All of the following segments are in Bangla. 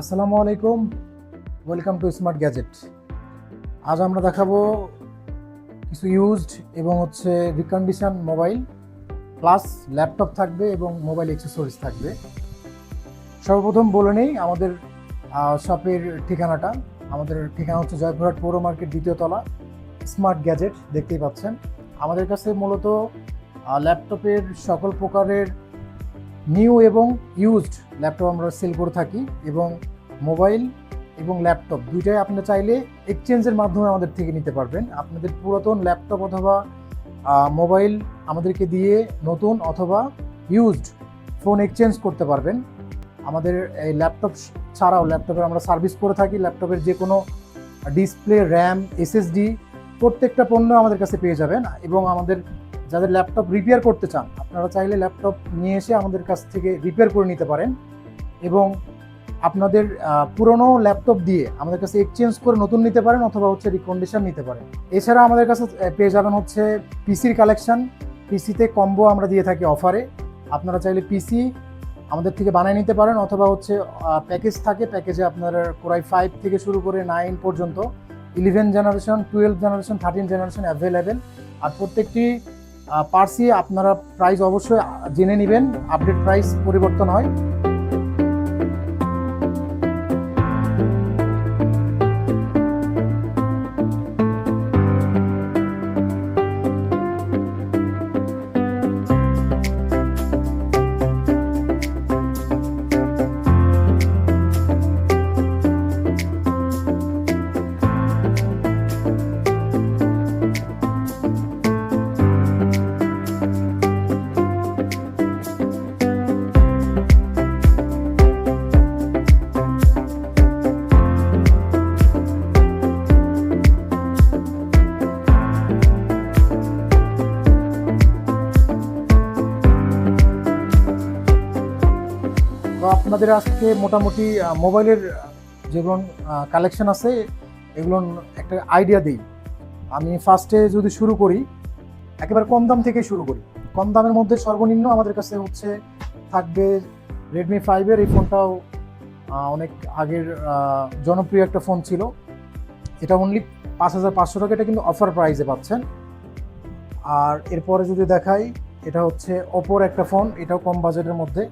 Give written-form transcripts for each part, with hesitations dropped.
আসসালামু আলাইকুম, ওয়েলকাম টু স্মার্ট গ্যাজেট। আজ আমরা দেখাবো কিছু ইউজড এবং রিকন্ডিশন মোবাইল প্লাস ল্যাপটপ থাকবে এবং মোবাইল অ্যাক্সেসরিজ থাকবে। সর্বপ্রথম বলে নেই আমাদের শপের ঠিকানাটা। আমাদের ঠিকানা হচ্ছে জয়পুরহাট পৌর মার্কেট, দ্বিতীয় তলা, স্মার্ট গ্যাজেট। দেখতেই পাচ্ছেন আমাদের কাছে মূলত ল্যাপটপের সকল প্রকারের নিউ এবং ইউজড ল্যাপটপ আমরা সেল করে থাকি, এবং মোবাইল এবং ল্যাপটপ দুইটাই আপনি চাইলে এক্সচেঞ্জের মাধ্যমে আমাদের থেকে নিতে পারবেন। আপনাদের পুরাতন ল্যাপটপ অথবা মোবাইল আমাদেরকে দিয়ে নতুন অথবা ইউজড ফোন এক্সচেঞ্জ করতে পারবেন। আমাদের এই ল্যাপটপ ছাড়াও ল্যাপটপের আমরা সার্ভিস করে থাকি। ল্যাপটপের যে কোনো ডিসপ্লে, র্যাম, এসএসডি প্রত্যেকটা পণ্য আমাদের কাছে পেয়ে যাবেন। এবং আমাদের যাদের ল্যাপটপ রিপেয়ার করতে চান, আপনারা চাইলে ল্যাপটপ নিয়ে এসে আমাদের কাছ থেকে রিপেয়ার করে নিতে পারেন, এবং আপনাদের পুরনো ল্যাপটপ দিয়ে আমাদের কাছে এক্সচেঞ্জ করে নতুন নিতে পারেন অথবা রিকন্ডিশন নিতে পারেন। এছাড়া আমাদের কাছে পেয়ে যাবেন পিসির কালেকশন। পিসিতে কম্বো আমরা দিয়ে থাকি অফারে। আপনারা চাইলে পিসি আমাদের থেকে বানিয়ে নিতে পারেন, অথবা প্যাকেজ থাকে। প্যাকেজে আপনার কোরাই 5 থেকে শুরু করে 9 পর্যন্ত 11 জেনারেশন, 12 জেনারেশন, 13 জেনারেশন অ্যাভেলেবেল। আর প্রত্যেকটি পার্সই আপনারা প্রাইস অবশ্যই জেনে নেবেন, আপডেট প্রাইস পরিবর্তন হয়। তো আপনাদের আজকে মোটামুটি মোবাইলের যেগুলো কালেকশন আছে এগুলোর একটা আইডিয়া দিই। আমি ফার্স্টে যদি শুরু করি, একেবারে কম দাম থেকে শুরু করি। কম দামের মধ্যে সর্বনিম্ন আমাদের কাছে থাকবে রেডমি 5-এর। এই ফোনটাও অনেক আগের জনপ্রিয় একটা ফোন ছিল। এটা অনলি 5500 টাকা, এটা কিন্তু অফার প্রাইসে পাচ্ছেন। আর এরপরে যদি দেখাই, এটা ওপোর একটা ফোন, এটাও কম বাজেটের মধ্যে।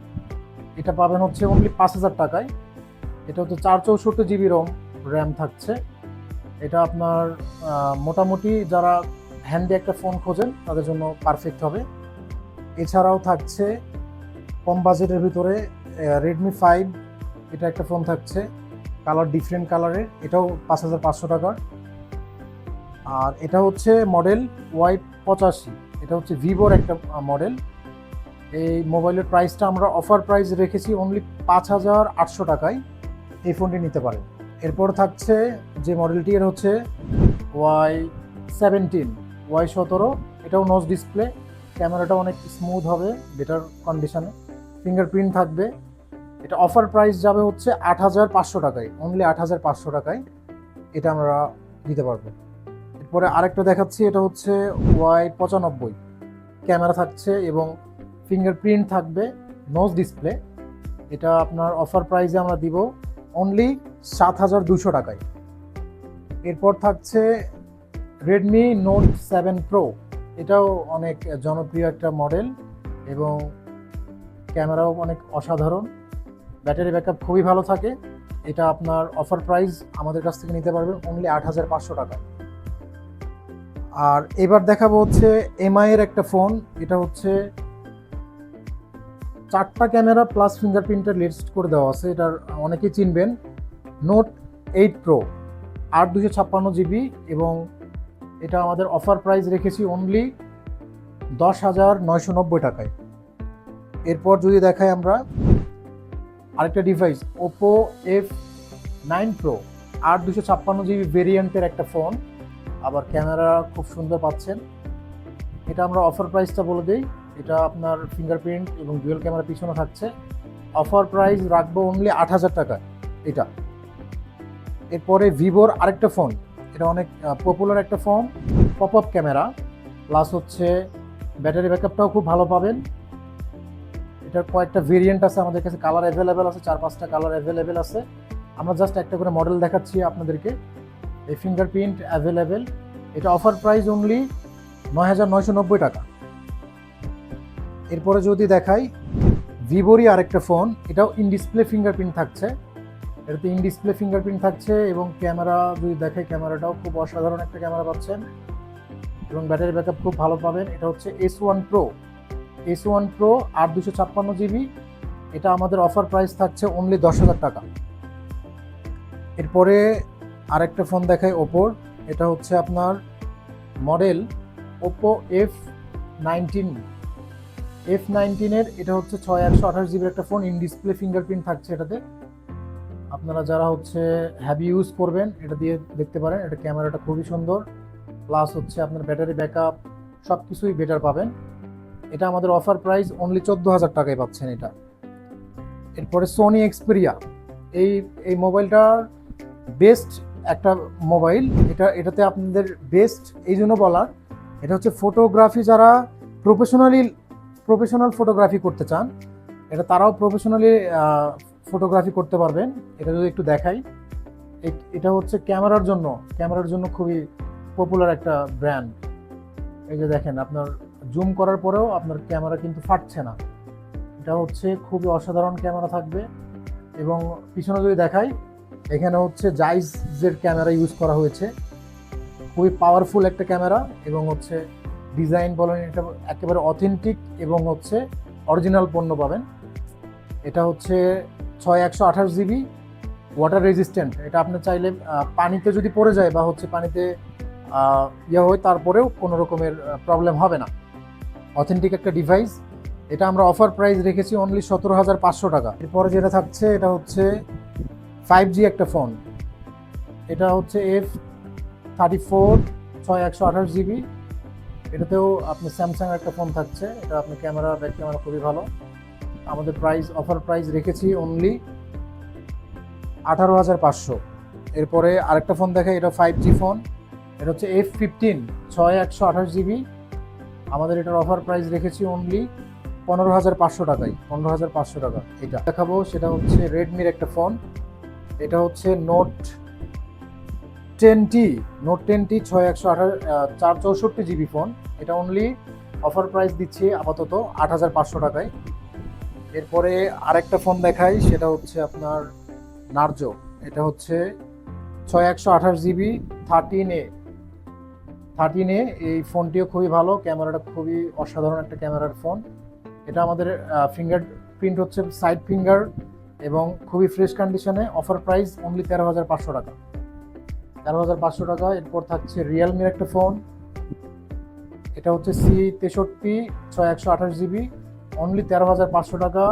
এটা পাবেন অনলি 5000 টাকায়। এটা 464 জিবি র্যাম থাকছে। এটা আপনার মোটামুটি যারা হ্যান্ডি একটা ফোন খোঁজেন তাদের জন্য পারফেক্ট হবে। এছাড়াও থাকছে কম বাজেটের ভিতরে রেডমি 5, এটা একটা ফোন থাকছে, কালার ডিফারেন্ট কালারের, এটাও 5500 টাকার। আর এটা মডেল Y85, এটা ভিভোর একটা মডেল। এই মোবাইলের প্রাইসটা আমরা অফার প্রাইস রেখেছি অনলি 5800 টাকায়। এই ফোনটি নিতে পারেন। এরপর থাকছে যে মডেলটি, এর Y17, Y17, এটাও নচ ডিসপ্লে। ক্যামেরাটা অনেক স্মুথ হবে, বেটার কন্ডিশনে, ফিঙ্গারপ্রিন্ট থাকবে। এটা অফার প্রাইস যাবে 8500 টাকায়, অনলি 8500 টাকায় এটা আমরা দিতে পারবো। এরপরে আরেকটা দেখাচ্ছি, এটা Y95, ক্যামেরা থাকছে এবং ফিঙ্গারপ্রিন্ট থাকবে, নোজ ডিসপ্লে। এটা আপনার অফার প্রাইসে আমরা দিব অনলি 7200 টাকায়। এরপর থাকছে রেডমি নোট 7 প্রো, এটাও অনেক জনপ্রিয় একটা মডেল এবং ক্যামেরাও অনেক অসাধারণ, ব্যাটারি ব্যাকআপ খুবই ভালো থাকে। এটা আপনার অফার প্রাইস আমাদের কাছ থেকে নিতে পারবেন অনলি 8500 টাকায়। আর এবার দেখাবো এমআই এর একটা ফোন। এটা 4টা ক্যামেরা প্লাস ফিঙ্গারপ্রিন্টের লিস্ট করে দেওয়া আছে। এটার অনেকেই চিনবেন, নোট 8 প্রো, 8/256 জিবি, এবং এটা আমাদের অফার প্রাইস রেখেছি অনলি 10,990 টাকায়। এরপর যদি দেখাই আমরা আরেকটা device, Oppo F9 pro, 8/256 GB ভেরিয়েন্টের একটা ফোন, আবার ক্যামেরা খুব সুন্দর পাচ্ছেন। এটা আমরা অফার প্রাইসটা বলে দিই, এটা আপনার ফিঙ্গারপ্রিন্ট এবং ডুয়াল ক্যামেরা পিছনে থাকছে। অফার প্রাইস রাখবো অনলি 8000 টাকা এটা। এরপরে ভিভোর আরেকটা ফোন, এটা অনেক পপুলার একটা phone, pop up camera plus battery ব্যাকআপটাও খুব ভালো পাবেন। এটার কয়েকটা ভেরিয়েন্ট আছে আমাদের কাছে, কালার অ্যাভেলেবেল আছে, 4-5টা কালার অ্যাভেলেবেল আছে। আমরা জাস্ট একটা করে মডেল দেখাচ্ছি আপনাদেরকে। এই ফিঙ্গারপ্রিন্ট অ্যাভেলেবেল, এটা অফার প্রাইস অনলি ৯,৯৯০ টাকা। এরপরে যদি দেখাই ভিভোরই আরেকটা ফোন, এটাও ইন ডিসপ্লে ফিঙ্গারপ্রিন্ট থাকছে। এটাতে ইন ডিসপ্লে ফিঙ্গারপ্রিন্ট থাকছে এবং ক্যামেরা যদি দেখাই, ক্যামেরাটাও খুব অসাধারণ একটা ক্যামেরা পাচ্ছেন এবং ব্যাটারি ব্যাকআপ খুব ভালো পাবেন। এটা হচ্ছে S1 Pro, S1 Pro ৮ 256 GB। এটা আমাদের অফার প্রাইস থাকছে অনলি ১০,০০০ টাকা। এরপরে আরেকটা ফোন দেখাই ওপোর, এটা হচ্ছে আপনার মডেল ওপো F19 এটা হচ্ছে ৬ ১২৮ GB একটা ফোন, ইন ডিসপ্লে ফিঙ্গারপ্রিন্ট থাকছে এটাতে। আপনারা যারা হচ্ছে হ্যাভি ইউজ করবেন এটা দিয়ে দেখতে পারেন। এটা ক্যামেরাটা খুবই সুন্দর, প্লাস হচ্ছে আপনার ব্যাটারি ব্যাকআপ সব কিছুই বেটার পাবেন। এটা আমাদের অফার প্রাইস অনলি ১৪,০০০ টাকায় পাচ্ছেন এটা। এরপরে সোনি এক্সপেরিয়া, এই মোবাইলটার বেস্ট একটা মোবাইল। এটাতে আপনাদের বেস্ট এই জন্য বলার, এটা হচ্ছে ফটোগ্রাফি যারা প্রফেশনাল ফটোগ্রাফি করতে চান, এটা তারাও প্রফেশনালি ফটোগ্রাফি করতে পারবেন। এটা যদি একটু দেখাই, এটা হচ্ছে ক্যামেরার জন্য খুবই পপুলার একটা ব্র্যান্ড। এই যে দেখেন, আপনার জুম করার পরেও আপনার ক্যামেরা কিন্তু ফাটছে না। এটা হচ্ছে খুবই অসাধারণ ক্যামেরা থাকবে। এবং পিছনে যদি দেখাই, এখানে হচ্ছে জাইজের ক্যামেরা ইউজ করা হয়েছে, খুবই পাওয়ারফুল একটা ক্যামেরা। এবং হচ্ছে ডিজাইন বলেন, এটা একেবারে অথেন্টিক এবং হচ্ছে অরিজিনাল পণ্য পাবেন। এটা হচ্ছে ৬ ১২৮ GB, ওয়াটার রেজিস্ট্যান্ট। এটা আপনি চাইলে পানিতে যদি পড়ে যায় বা হচ্ছে পানিতে হয়, তারপরেও কোনো রকমের প্রবলেম হবে না। অথেন্টিক একটা ডিভাইস। এটা আমরা অফার প্রাইস রেখেছি অনলি ১৭,৫০০ টাকা। এরপরে যেটা থাকছে, এটা হচ্ছে 5G একটা ফোন। এটা হচ্ছে F34 ৬ ১২৮ GB। এটাতেও আপনি স্যামসাং একটা ফোন থাকছে। এটা আপনি ব্যাক ক্যামেরা খুবই ভালো। আমাদের অফার প্রাইস রেখেছি অনলি ১৮,৫০০। এরপরে আরেকটা ফোন দেখাই, এটা 5G ফোন। এটা হচ্ছে F15 ৬ 128 GB। আমাদের এটার অফার প্রাইস রেখেছি অনলি ১৫,৫০০ টাকায়, ১৫,৫০০ টাকা। এটা দেখাবো, সেটা হচ্ছে রেডমির একটা ফোন। এটা হচ্ছে নোট 10T ৬ 464 GB ফোন। এটা অনলি অফার প্রাইস দিচ্ছি আপাতত ৮,৫০০ টাকায়। এরপরে আরেকটা ফোন দেখাই, সেটা হচ্ছে আপনার নার্জো। এটা হচ্ছে ৬ 128 GB 13A। এই ফোনটিও খুবই ভালো, ক্যামেরাটা খুবই অসাধারণ একটা ক্যামেরার ফোন। এটা আমাদের ফিঙ্গারপ্রিন্ট হচ্ছে সাইড ফিঙ্গার এবং খুবই ফ্রেশ কন্ডিশনে। অফার প্রাইস অনলি ১৩,৫০০ টাকা, ১৩,৫০০ টাকা। এরপর থাকছে রিয়েলমির একটা ফোন। এটা হচ্ছে C63 ৬ 128 GB, অনলি ১৩,৫০০ টাকা।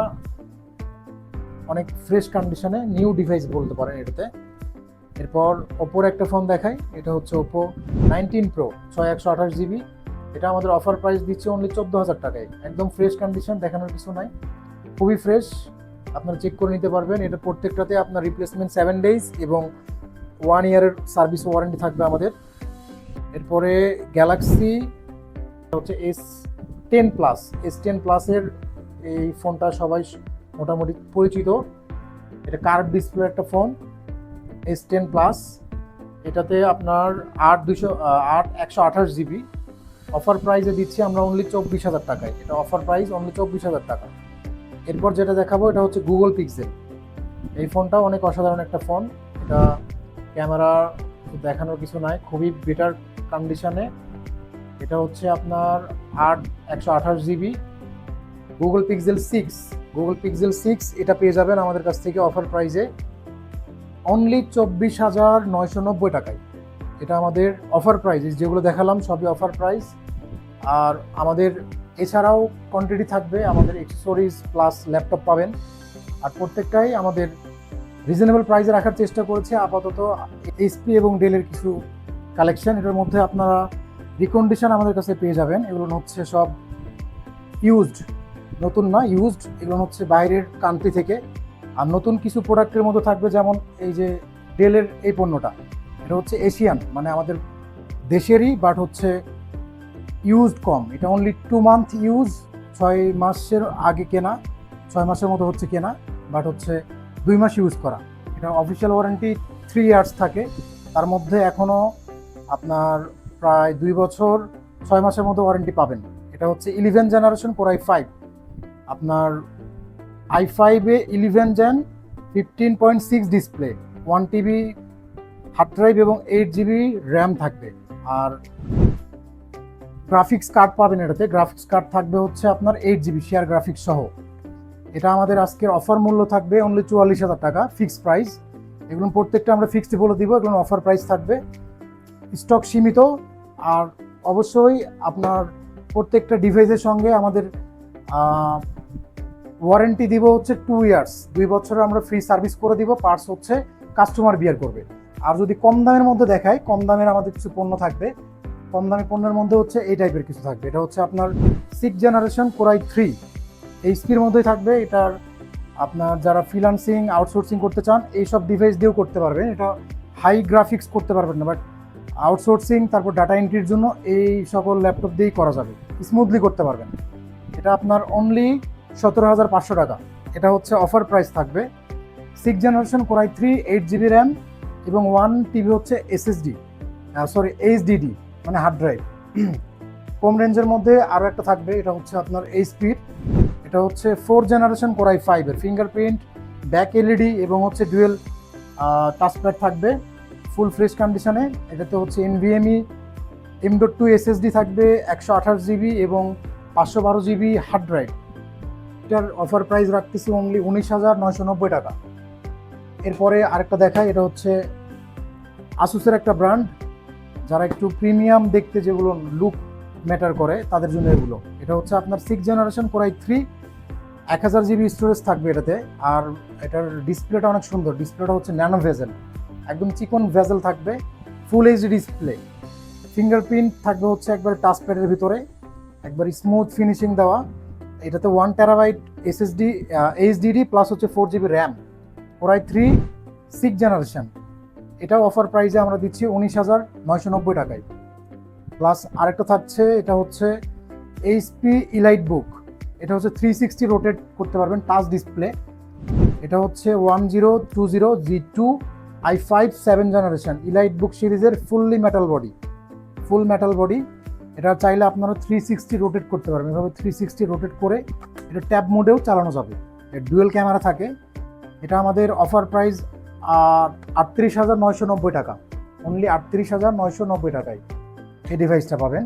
অনেক ফ্রেশ কন্ডিশনে, নিউ ডিভাইস বলতে পারেন এটাতে। এরপর ওপোর একটা ফোন দেখাই, এটা হচ্ছে ওপো 19 Pro ৬ 128 GB। এটা আমাদের অফার প্রাইস দিচ্ছে অনলি ১৪,০০০ টাকায়। একদম ফ্রেশ কন্ডিশন, দেখানোর কিছু নাই, খুবই ফ্রেশ। আপনারা চেক করে নিতে পারবেন। এটা প্রত্যেকটাতে আপনার রিপ্লেসমেন্ট 7 days এবং 1 year সার্ভিস ওয়ারেন্টি থাকবে আমাদের। এরপরে গ্যালাক্সি হচ্ছে S10 প্লাসের এই ফোনটা সবাই মোটামুটি পরিচিত। এটা কার্ভ ডিসপ্লে একটা ফোন, S10 প্লাস। এটাতে আপনার ৮ ১28 GB। অফার প্রাইসে দিচ্ছি আমরা অনলি ২৪,০০০ টাকায়। এটা অফার প্রাইস অনলি ২৪,০০০ টাকা। এরপর যেটা দেখাবো, এটা হচ্ছে গুগল পিক্সেল। এই ফোনটাও অনেক অসাধারণ একটা ফোন। এটা ক্যামেরা দেখানোর কিছু নাই, খুবই বেটার কন্ডিশনে। এটা হচ্ছে আপনার ১২৮ GB গুগল পিক্সেল 6। এটা পেয়ে যাবেন আমাদের কাছ থেকে অফার প্রাইসে অনলি ২৪,৯৯০ টাকায়। এটা আমাদের অফার প্রাইস, যেগুলো দেখালাম সবই অফার প্রাইস। আর আমাদের এছাড়াও কোয়ান্টিটি থাকবে, আমাদের অ্যাক্সেসরিজ প্লাস ল্যাপটপ পাবেন। আর প্রত্যেকটাই আমাদের রিজনেবল প্রাইসে রাখার চেষ্টা করেছে। আপাতত এইচপি এবং ডেলের কিছু কালেকশন, এটার মধ্যে আপনারা রিকন্ডিশন আমাদের কাছে পেয়ে যাবেন। এগুলো হচ্ছে সব ইউজড, নতুন না, ইউজড। এগুলো হচ্ছে বাইরের কান্ট্রি থেকে। আর নতুন কিছু প্রোডাক্টের মধ্যে থাকবে, যেমন এই যে ডেলের এই পণ্যটা, এটা হচ্ছে এশিয়ান, মানে আমাদের দেশেরই, বাট হচ্ছে ইউজড কম। এটা অনলি 2 month ইউজ, 6 মাসের আগে কেনা, 6 মাসের মতো হচ্ছে কেনা, বাট হচ্ছে 2 মাস ইউজ করা। এটা এটা অফিসিয়াল ওয়ারেন্টি 3 ইয়ার্স থাকে, তার মধ্যে এখনও আপনার প্রায় 2 বছর 6 মাসের মতো ওয়ারেন্টি পাবেন। এটা হচ্ছে 11 জেনারেশন কোর i5, আপনার i5-এ 11 gen 15.6 display, 1 TB hard drive এবং 8 জিবি র্যাম থাকবে। আর গ্রাফিক্স কার্ড পাবেন এটাতে, গ্রাফিক্স কার্ড থাকবে হচ্ছে আপনার 8 জিবি শেয়ার গ্রাফিক্স সহ। এটা আমাদের আজকের অফার মূল্য থাকবে অনলি 44,000 টাকা, ফিক্সড প্রাইস। এগুলো প্রত্যেকটা আমরা ফিক্সড বলে দিব, এগুলো অফার প্রাইস থাকবে, স্টক সীমিত। আর অবশ্যই আপনার প্রত্যেকটা ডিভাইসের সঙ্গে আমাদের ওয়ারেন্টি দিব হচ্ছে 2 ইয়ার্স, 2 বছরের আমরা ফ্রি সার্ভিস করে দিব, পার্টস হচ্ছে কাস্টমার বিয়ার করবে। আর যদি কম দামের মধ্যে দেখায়, কম দামের আমাদের কিছু পণ্য থাকবে, কম দামি পণ্যের মধ্যে হচ্ছে এই টাইপের কিছু থাকবে। এটা হচ্ছে আপনার 6 জেনারেশন কোর i3 এইচপির মধ্যেই থাকবে। এটার আপনার যারা ফ্রিল্যান্সিং আউটসোর্সিং করতে চান এইসব ডিভাইস দিয়েও করতে পারবেন, এটা হাই গ্রাফিক্স করতে পারবেন না, বাট আউটসোর্সিং তারপর ডাটা এন্ট্রির জন্য এই সকল ল্যাপটপ দিয়েই করা যাবে, স্মুথলি করতে পারবেন। এটা আপনার অনলি 17,500 টাকা। এটা হচ্ছে অফার প্রাইস থাকবে। 6 generation core i3, 8 GB RAM এবং 1 টিবি হচ্ছে এইচডিডি মানে হার্ড ড্রাইভ। কম রেঞ্জের মধ্যে আরও একটা থাকবে, এটা হচ্ছে আপনার এইচপির, এটা হচ্ছে 4 জেনারেশন কোর i5-এর ফিঙ্গারপ্রিন্ট, ব্যাক এলইডি এবং হচ্ছে ডুয়েল টাচপ্যাড থাকবে, ফুল ফ্রেশ কন্ডিশনে। এটাতে হচ্ছে NVMe M.2 SSD থাকবে, 128 জিবি এবং 512 জিবি হার্ড ড্রাইভ। এটার অফার প্রাইস রাখতেছি অনলি 19,990 টাকা। এরপরে আরেকটা দেখায়, এটা হচ্ছে আসুসের একটা ব্র্যান্ড, যারা একটু প্রিমিয়াম দেখতে, যেগুলো লুক ম্যাটার করে তাদের জন্য এগুলো। এটা হচ্ছে আপনার 6 generation core i3, 1000 GB storage থাকবে এটাতে। আর এটার ডিসপ্লেটা অনেক সুন্দর, ডিসপ্লেটা হচ্ছে ন্যানো ভেজেল, একদম চিকন ভেজেল থাকবে, ফুল এইচডি ডিসপ্লে। ফিঙ্গারপ্রিন্ট থাকবে হচ্ছে একবার টাচপ্যাডের ভিতরে, একবার স্মুথ ফিনিশিং দেওয়া। এটাতে 1 টেরাবাইট এসএসডি এইচডিডি প্লাস হচ্ছে 4 GB RAM, core i3 6 generation. এটাও অফার প্রাইসে আমরা দিচ্ছি 19,990 টাকায়। প্লাস আরেকটা থাকছে, এটা হচ্ছে এইচপি ইলাইট বুক, এটা হচ্ছে 360 রোটেট করতে পারবেন, টাচ ডিসপ্লে। এটা হচ্ছে 1020 G2 i5 7 জেনারেশন ইলাইট বুক সিরিজের ফুললি মেটাল বডি, ফুল মেটাল বডি। এটা চাইলে আপনারা 360 রোটেট করতে পারবেন, এভাবে 360 রোটেট করে এটা ট্যাব মোডেও চালানো যাবে। এর ডুয়েল ক্যামেরা থাকে। এটা আমাদের অফার প্রাইস 38,990 টাকা, অনলি 38,990 টাকায় এই ডিভাইসটা পাবেন।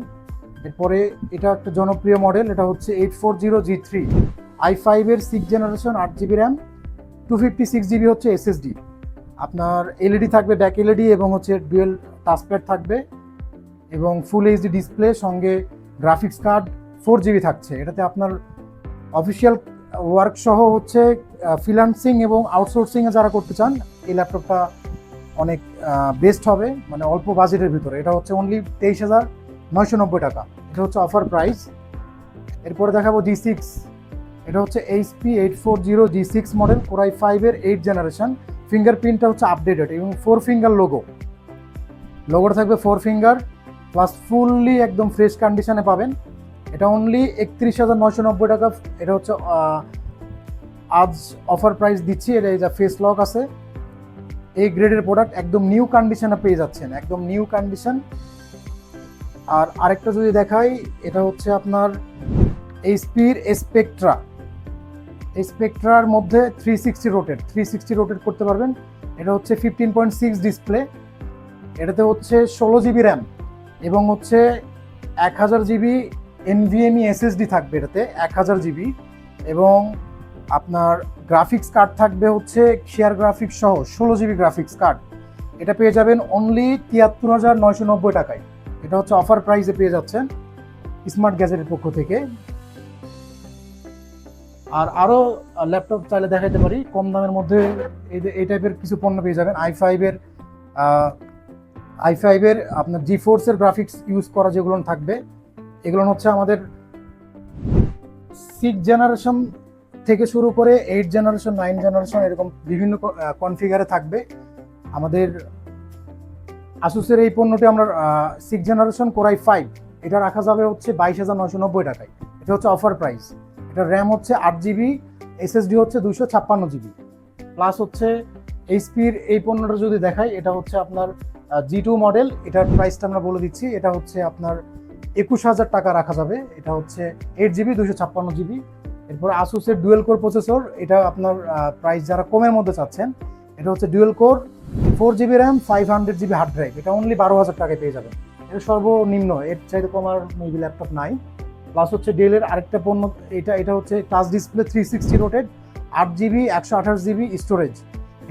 এরপরে এটা একটা জনপ্রিয় মডেল, এটা হচ্ছে 840 G3 i5-এর 6 generation, 8 GB RAM, 256 GB হচ্ছে এসএসডি। আপনার এলইডি থাকবে, ব্যাক এলইডি এবং হচ্ছে ডুয়েল টাচপ্যাড থাকবে এবং ফুল এইচডি ডিসপ্লে, সঙ্গে গ্রাফিক্স কার্ড 4 জিবি থাকছে। এটাতে আপনার অফিসিয়াল ওয়ার্ক সহ হচ্ছে ফ্রিল্যান্সিং এবং আউটসোর্সিংয়ে যারা করতে চান এই ল্যাপটপটা অনেক বেস্ট হবে, মানে অল্প বাজেটের ভিতরে। এটা হচ্ছে অনলি 23,990 টাকা, এটা হচ্ছে অফার প্রাইস। এরপরে দেখাবো G6, এটা হচ্ছে HP 840 G6 মডেল, কোর i5-এর 8 জেনারেশন। ফিঙ্গারপ্রিন্টটা হচ্ছে আপডেটেড এবং 4 ফিঙ্গার লোগোটা থাকবে 4 ফিঙ্গার প্লাস ফুললি একদম ফ্রেশ কন্ডিশনে পাবেন। এটা অনলি 31,990 টাকা। এটা হচ্ছে আজ অফার প্রাইস দিচ্ছি। এটা যা ফেস লক আছে, এই গ্রেডের প্রোডাক্ট একদম নিউ কন্ডিশনে পেয়ে যাচ্ছেন, একদম নিউ কন্ডিশন। আর আরেকটা যদি দেখাই, এটা হচ্ছে আপনার এইচপির স্পেকট্রার মধ্যে 360 রোটেট করতে পারবেন। এটা হচ্ছে 15.6 ডিসপ্লে, এটাতে হচ্ছে 16 জিবি র্যাম এবং হচ্ছে 1000 জিবি NVMe SSD থাকবে এটাতে, 1000 জিবি। এবং আপনার গ্রাফিক্স কার্ড থাকবে হচ্ছে শেয়ার গ্রাফিক্স সহ 16 জিবি গ্রাফিক্স কার্ড। এটা পেয়ে যাবেন অনলি 73,990 টাকায়। এটা হচ্ছে অফার প্রাইসে পেয়ে যাচ্ছেন স্মার্ট গ্যাজেটের পক্ষ থেকে। আর আরও ল্যাপটপ চাইলে দেখাইতে পারি কম দামের মধ্যে, এই টাইপের কিছু পণ্য পেয়ে যাবেন। i5-এর আপনার জিফোর্সের গ্রাফিক্স ইউজ করা যেগুলো থাকবে, এগুলো হচ্ছে আমাদের 6 জেনারেশন থেকে শুরু করে 8 জেনারেশন, 9 জেনারেশন, এরকম বিভিন্ন কনফিগারে থাকবে। আমাদের আসুসের এই পণ্যটি আমরা 6 জেনারেশন কোর i5, এটা রাখা যাবে হচ্ছে 22,990 টাকায়। এটা হচ্ছে অফার প্রাইস। এটা র্যাম হচ্ছে 8 জিবি, এসএসডি হচ্ছে 256 জিবি, প্লাস হচ্ছে এইচপির এই পণ্যটা যদি দেখাই, এটা হচ্ছে আপনার G2 মডেল। এটার প্রাইসটা আমরা বলে দিচ্ছি, এটা হচ্ছে আপনার 21,000 টাকা রাখা যাবে। এটা হচ্ছে 8GB 256GB। এরপরে আসুসের ডুয়েল কোর প্রসেসর, এটা আপনার প্রাইস যারা কমের মধ্যে চাচ্ছেন, এটা হচ্ছে dual core 4GB RAM 500GB hard drive. এটা অনলি 12,000 টাকায় পেয়ে যাবেন। এটা সর্বনিম্ন, এর চাইতে কম আর মেবি ল্যাপটপ নাই। প্লাস হচ্ছে ডেলের আরেকটা পণ্য, এটা হচ্ছে touch display 360 রোটেড 8GB 128GB storage.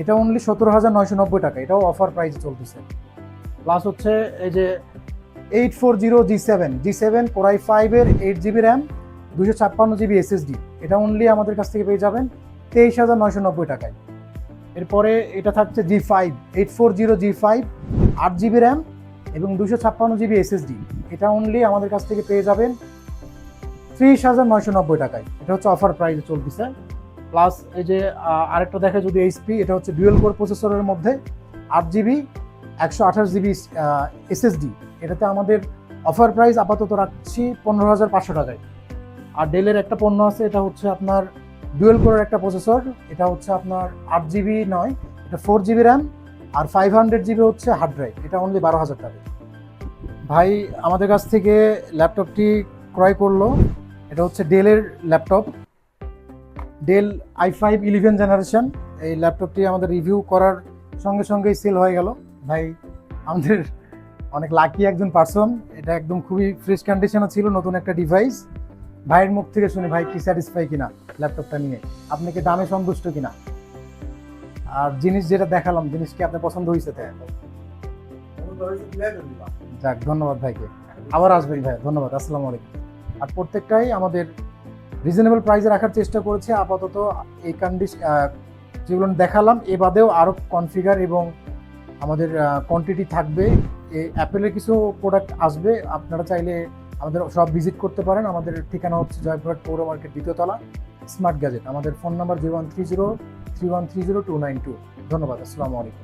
এটা অনলি 17,990 টাকা, এটাও অফার প্রাইসে চলতেছে। প্লাস হচ্ছে এই যে 840G7 Core i5 এর 8GB র্যাম 256GB SSD, এটা অনলি আমাদের কাছ থেকে পেয়ে যাবেন 23,990 টাকায়। এরপরে এটা থাকছে G5 840G5 8GB র্যাম এবং 256GB SSD, এটা অনলি আমাদের কাছ থেকে পেয়ে যাবেন 30,990 টাকায়। এটা হচ্ছে অফার প্রাইসে চলতেছে। প্লাস এই যে আরেকটা দেখে যদি এইচপি, এটা হচ্ছে ডুয়েল কোর প্রসেসরের মধ্যে 8GB 128GB SSD, এটাতে আমাদের অফার প্রাইস আপাতত রাখছি 15,500 টাকায়। আর ডেলের একটা পণ্য আছে, এটা হচ্ছে আপনার ডুয়েল কোরের একটা প্রসেসর, এটা হচ্ছে আপনার 8GB নয়, এটা 4GB র্যাম আর 500GB হচ্ছে হার্ড ড্রাইভ, এটা অনলি 12,000 টাকা। ভাই আমাদের কাছ থেকে ল্যাপটপটি ক্রয় করলো, এটা হচ্ছে ডেলের ল্যাপটপ, ডেল i5 11 জেনারেশন। এই ল্যাপটপটি আমাদের রিভিউ করার সঙ্গে সঙ্গেই সেল হয়ে গেল। ভাই আমাদের অনেক লাকি একজন পার্সন, এটা একদম খুবই ফ্রেশ কন্ডিশনে ছিল, নতুন একটা ডিভাইস। ভাইয়ের মুখ থেকে শুনে ভাই কি স্যাটিসফাই কিনা ল্যাপটপটা নিয়ে, আপনি কি দামে সন্তুষ্ট কিনা, আর জিনিস যেটা দেখালাম জিনিস কি আপনার পছন্দ হয়েছে? যাক, ধন্যবাদ ভাইকে, আবার আসবেন ভাই, ধন্যবাদ, আসসালামু আলাইকুম। আর প্রত্যেকটাই আমাদের রিজনেবল প্রাইসে রাখার চেষ্টা করেছে আপাতত। এই যেগুলো দেখালাম এ বাদেও আরও কনফিগার এবং আমাদের কোয়ান্টিটি থাকবে। এই অ্যাপেলের কিছু প্রোডাক্ট আসবে, আপনারা চাইলে আমাদের সব ভিজিট করতে পারেন। আমাদের ঠিকানা হচ্ছে জয়পুরহাট পৌর মার্কেট, 2য় তলা, স্মার্ট গ্যাজেট। আমাদের ফোন নাম্বার 0130 3130 292। ধন্যবাদ, আসসালামু আলাইকুম।